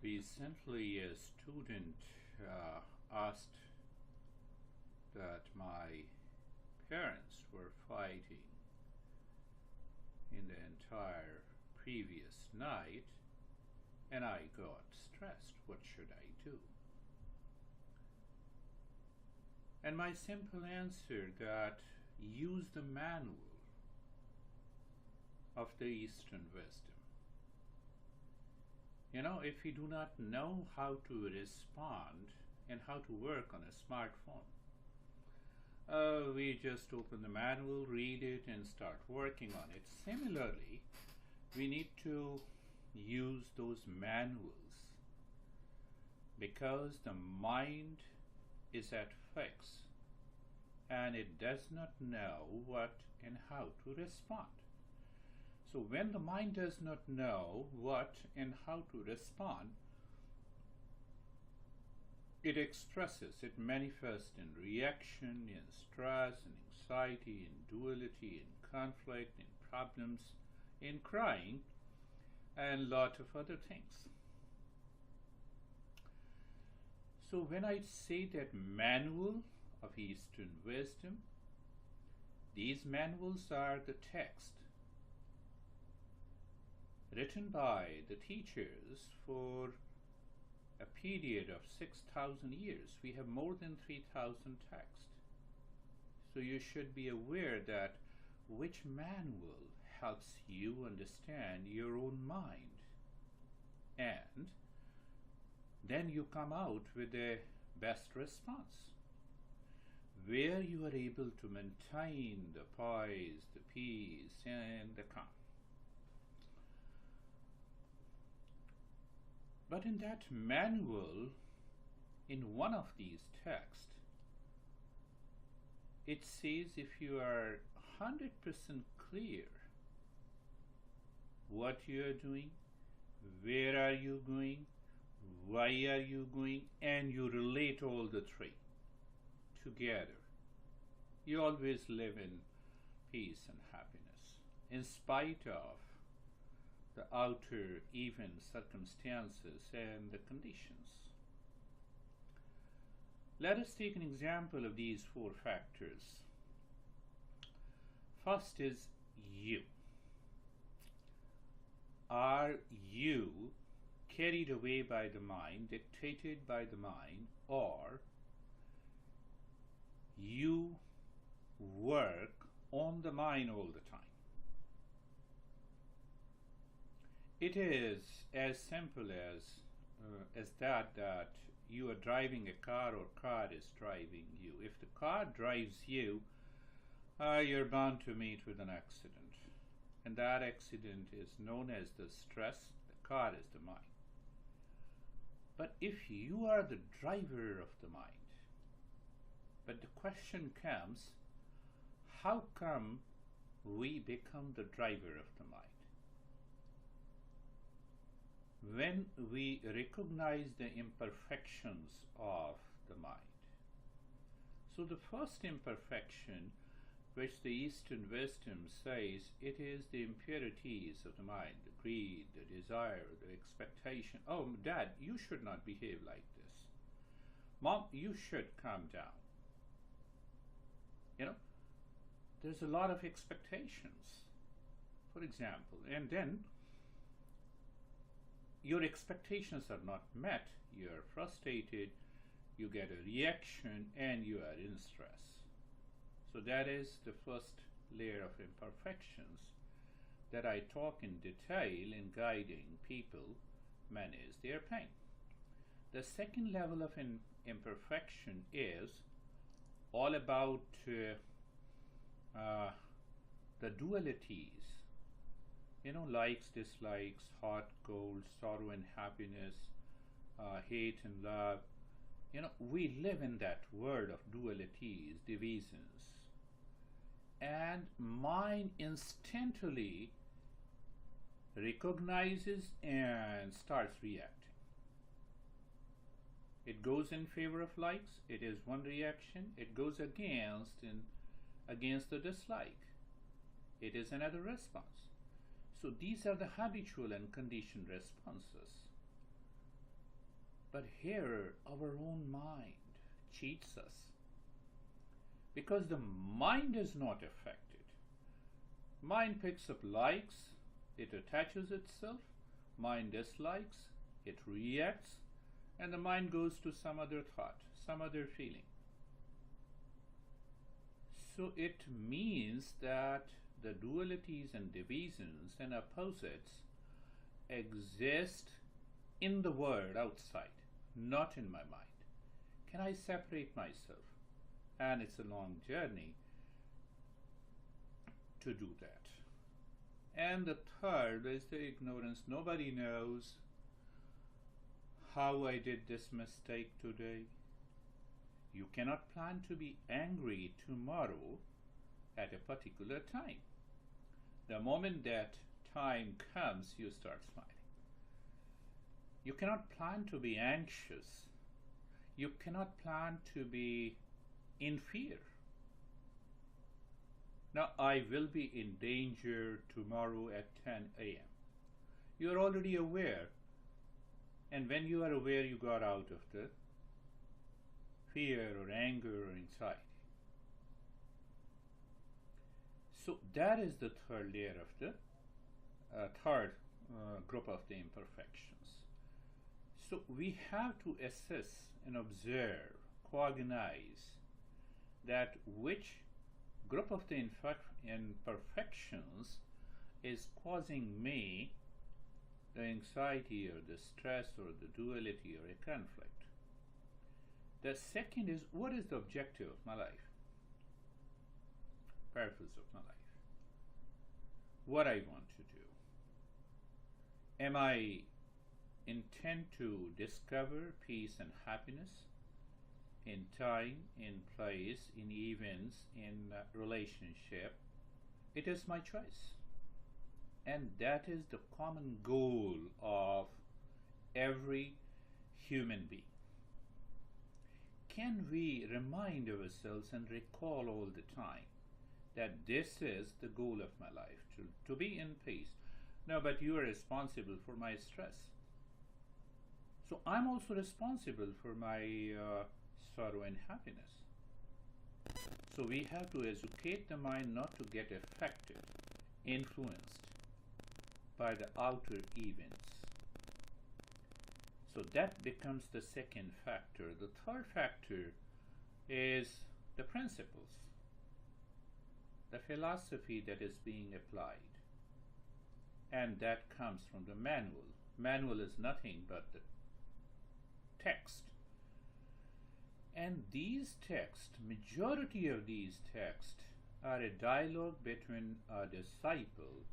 Recently, a student asked that my parents were fighting in the entire previous night, and I got stressed. What should I do? And my simple answer that use the manual of the Eastern wisdom. If you do not know how to respond and how to work on a smartphone, we just open the manual, read it, and start working on it. Similarly, we need to use those manuals because the mind is at fix and it does not know what and how to respond. So when the mind does not know what and how to respond, it expresses, it manifests in reaction, in stress, in anxiety, in duality, in conflict, in problems, in crying, and a lot of other things. So when I say that manual of Eastern wisdom, these manuals are the text written by the teachers for a period of 6,000 years. We have more than 3,000 texts. So you should be aware that which manual helps you understand your own mind. And then you come out with the best response, where you are able to maintain the poise, the peace, and the calm. But in that manual, in one of these texts, it says if you are 100% clear what you are doing, where are you going, why are you going, and you relate all the three together, you always live in peace and happiness, in spite of the outer event circumstances and the conditions. Let us take an example of these four factors. First is you. Are you carried away by the mind, dictated by the mind, or you work on the mind all the time? It is as simple as that you are driving a car or car is driving you. If the car drives you, you're bound to meet with an accident. And that accident is known as the stress. The car is the mind. But if you are the driver of the mind, but the question comes, how come we become the driver of the mind? When we recognize the imperfections of the mind. So the first imperfection, which the Eastern wisdom says, it is the impurities of the mind, the greed, the desire, the expectation. Oh, Dad, you should not behave like this. Mom, you should calm down. There's a lot of expectations, for example, and then your expectations are not met, you are frustrated, you get a reaction, and you are in stress. So that is the first layer of imperfections that I talk in detail in guiding people manage their pain. The second level of imperfection is all about the dualities. Likes, dislikes, hot, cold, sorrow and happiness, hate and love. We live in that world of dualities, divisions. And mind instantly recognizes and starts reacting. It goes in favor of likes, it is one reaction. It goes against the dislike, it is another response. So these are the habitual and conditioned responses. But here, our own mind cheats us because the mind is not affected. Mind picks up likes, it attaches itself, mind dislikes, it reacts, and the mind goes to some other thought, some other feeling. So it means that the dualities and divisions and opposites exist in the world outside, not in my mind. Can I separate myself? And it's a long journey to do that. And the third is the ignorance. Nobody knows how I did this mistake today. You cannot plan to be angry tomorrow at a particular time. The moment that time comes, you start smiling. You cannot plan to be anxious. You cannot plan to be in fear. Now, I will be in danger tomorrow at 10 a.m. You are already aware. And when you are aware, you got out of the fear or anger or anxiety. So that is the third layer of the third group of the imperfections. So we have to assess and observe, cognize that which group of the imperfections is causing me the anxiety or the stress or the duality or a conflict. The second is, what is the objective of my life? Purpose of my life. What I want to do. Am I intent to discover peace and happiness in time, in place, in events, in relationship? It is my choice. And that is the common goal of every human being. Can we remind ourselves and recall all the time that this is the goal of my life, to be in peace? No, but you are responsible for my stress. So I'm also responsible for my sorrow and happiness. So we have to educate the mind not to get affected, influenced by the outer events. So that becomes the second factor. The third factor is the principles, the philosophy that is being applied. And that comes from the manual. Manual is nothing but the text. And these texts, majority of these texts, are a dialogue between a disciple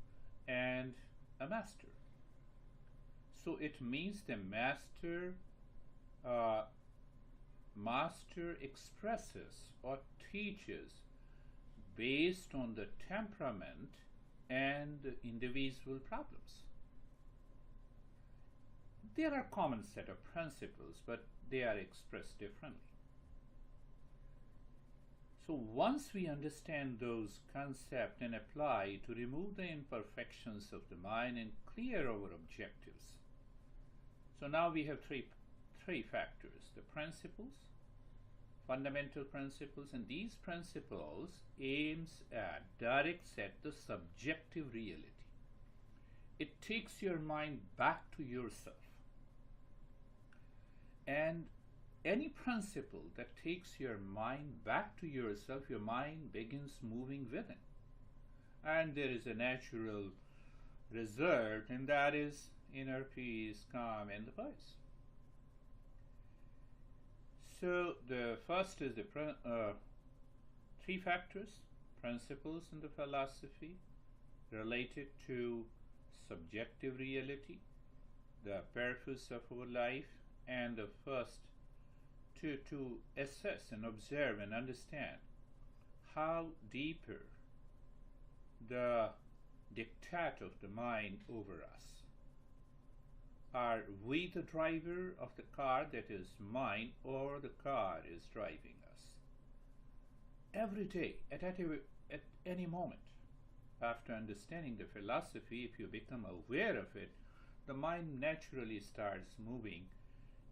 and a master. So it means the master expresses or teaches based on the temperament and the individual problems. There are common set of principles, but they are expressed differently. So once we understand those concepts and apply to remove the imperfections of the mind and clear our objectives. So now we have three factors: the principles, fundamental principles, and these principles directs at the subjective reality. It takes your mind back to yourself. And any principle that takes your mind back to yourself, your mind begins moving within. And there is a natural result, and that is inner peace, calm, and the peace. So the first is the three factors, principles in the philosophy related to subjective reality, the purpose of our life, and the first to assess and observe and understand how deeper the diktat of the mind over us. Are we the driver of the car that is mine, or the car is driving us? Every day, at any moment. After understanding the philosophy, if you become aware of it, the mind naturally starts moving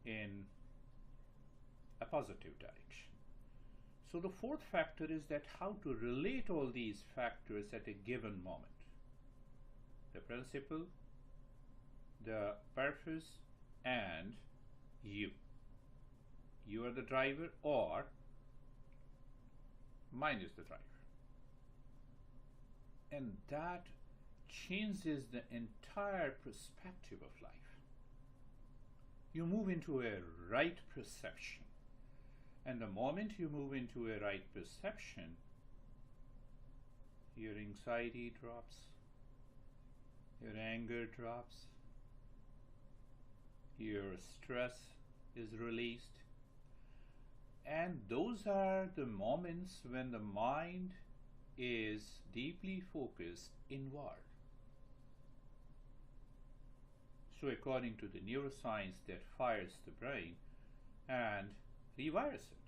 in a positive direction. So the fourth factor is that how to relate all these factors at a given moment. The principle, the purpose, and you. You are the driver, or mind is the driver. And that changes the entire perspective of life. You move into a right perception. And the moment you move into a right perception, your anxiety drops, your anger drops, your stress is released. And those are the moments when the mind is deeply focused inward. So according to the neuroscience, that fires the brain and rewires it.